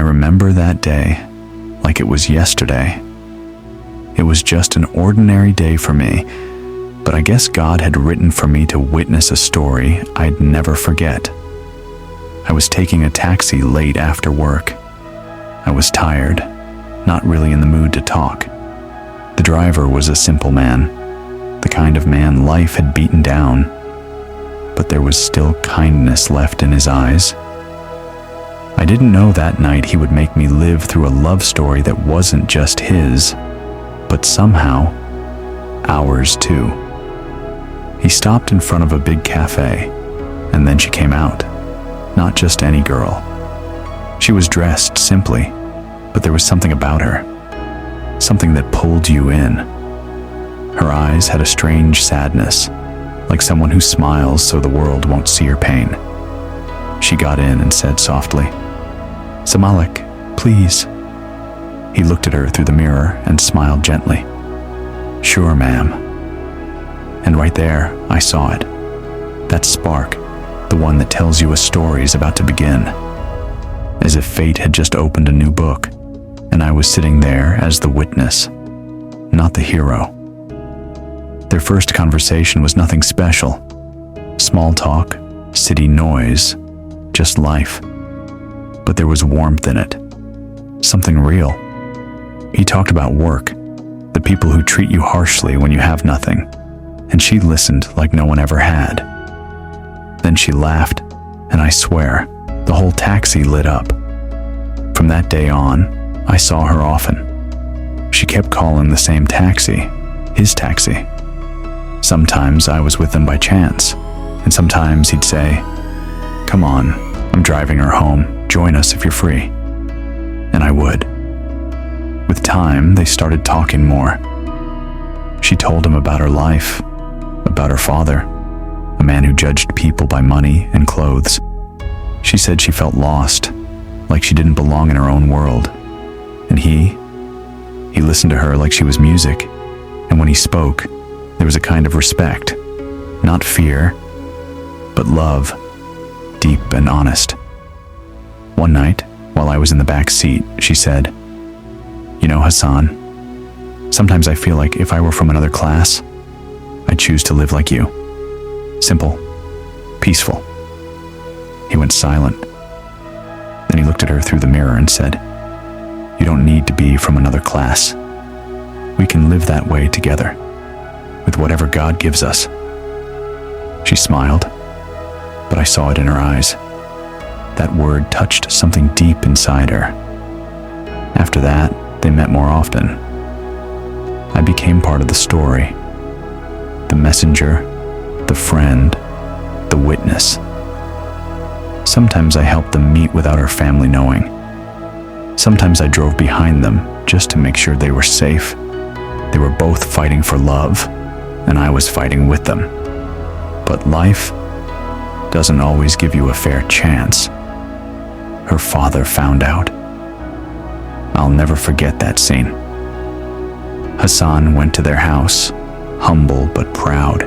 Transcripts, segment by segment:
remember that day like it was yesterday. It was just an ordinary day for me, but I guess God had written for me to witness a story I'd never forget. I was taking a taxi late after work. I was tired, not really in the mood to talk. The driver was a simple man, the kind of man life had beaten down, but there was still kindness left in his eyes. I didn't know that night he would make me live through a love story that wasn't just his, but somehow ours too. He stopped in front of a big cafe, and then she came out. Not just any girl. She was dressed simply, but there was something about her, something that pulled you in. Her eyes had a strange sadness, like someone who smiles so the world won't see her pain. She got in and said softly, "Samalik, please." He looked at her through the mirror and smiled gently. "Sure, ma'am." And right there, I saw it. That spark, the one that tells you a story is about to begin. As if fate had just opened a new book, and I was sitting there as the witness, not the hero. Their first conversation was nothing special. Small talk, city noise, just life. But there was warmth in it, something real. He talked about work, the people who treat you harshly when you have nothing, and she listened like no one ever had. Then she laughed, and I swear, the whole taxi lit up. From that day on, I saw her often. She kept calling the same taxi, his taxi. Sometimes I was with them by chance, and sometimes he'd say, "Come on, I'm driving her home, join us if you're free." And I would. With time, they started talking more. She told him about her life, about her father, a man who judged people by money and clothes. She said she felt lost, like she didn't belong in her own world. And he listened to her like she was music, and when he spoke, there was a kind of respect, not fear, but love, deep and honest. One night, while I was in the back seat, she said, "You know, Hassan, sometimes I feel like if I were from another class, I'd choose to live like you. Simple, peaceful." He went silent. Then he looked at her through the mirror and said, "You don't need to be from another class. We can live that way together, with whatever God gives us." She smiled, but I saw it in her eyes. That word touched something deep inside her. After that, they met more often. I became part of the story. The messenger, the friend, the witness. Sometimes I helped them meet without our family knowing. Sometimes I drove behind them just to make sure they were safe. They were both fighting for love, and I was fighting with them. But life doesn't always give you a fair chance. Her father found out. I'll never forget that scene. Hassan went to their house, humble but proud.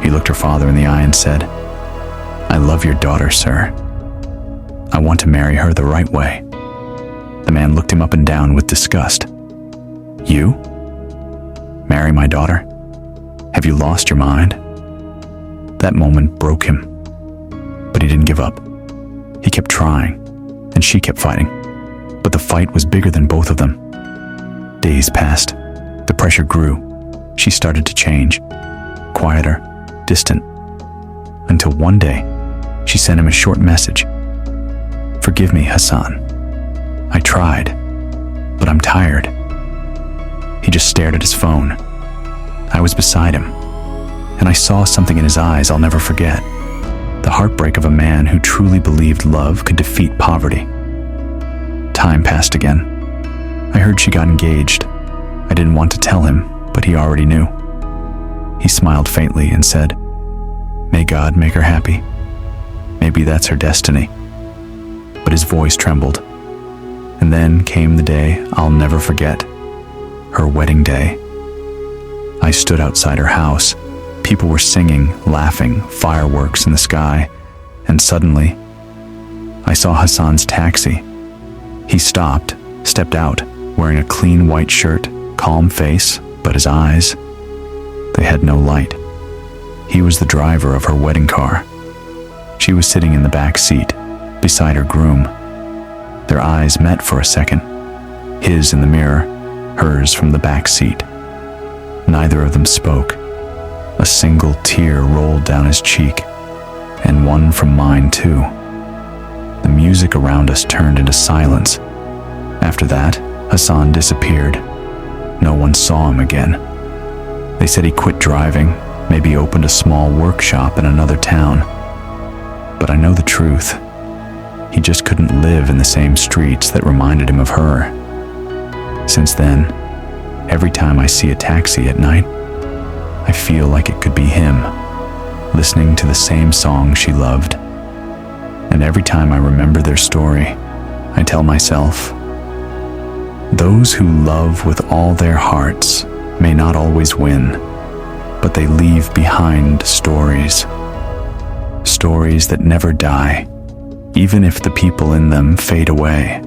He looked her father in the eye and said, "I love your daughter, sir. I want to marry her the right way." The man looked him up and down with disgust. "You? Marry my daughter? Have you lost your mind?" That moment broke him. But he didn't give up. He kept trying, and she kept fighting. But the fight was bigger than both of them. Days passed. The pressure grew. She started to change. Quieter, distant. Until one day, she sent him a short message. "Forgive me, Hassan. I tried, but I'm tired." He just stared at his phone. I was beside him, and I saw something in his eyes I'll never forget. The heartbreak of a man who truly believed love could defeat poverty. Time passed again. I heard she got engaged. I didn't want to tell him, but he already knew. He smiled faintly and said, "May God make her happy. Maybe that's her destiny." But his voice trembled. And then came the day I'll never forget. Her wedding day. I stood outside her house. People were singing, laughing, fireworks in the sky, and suddenly, I saw Hassan's taxi. He stopped, stepped out, wearing a clean white shirt, calm face, but his eyes, they had no light. He was the driver of her wedding car. She was sitting in the back seat, beside her groom. Their eyes met for a second, his in the mirror, hers from the back seat. Neither of them spoke. A single tear rolled down his cheek, and one from mine too. The music around us turned into silence. After that, Hassan disappeared. No one saw him again. They said he quit driving, maybe opened a small workshop in another town. But I know the truth. He just couldn't live in the same streets that reminded him of her. Since then, every time I see a taxi at night, I feel like it could be him, listening to the same song she loved. And every time I remember their story, I tell myself, those who love with all their hearts may not always win, but they leave behind stories. Stories that never die, even if the people in them fade away.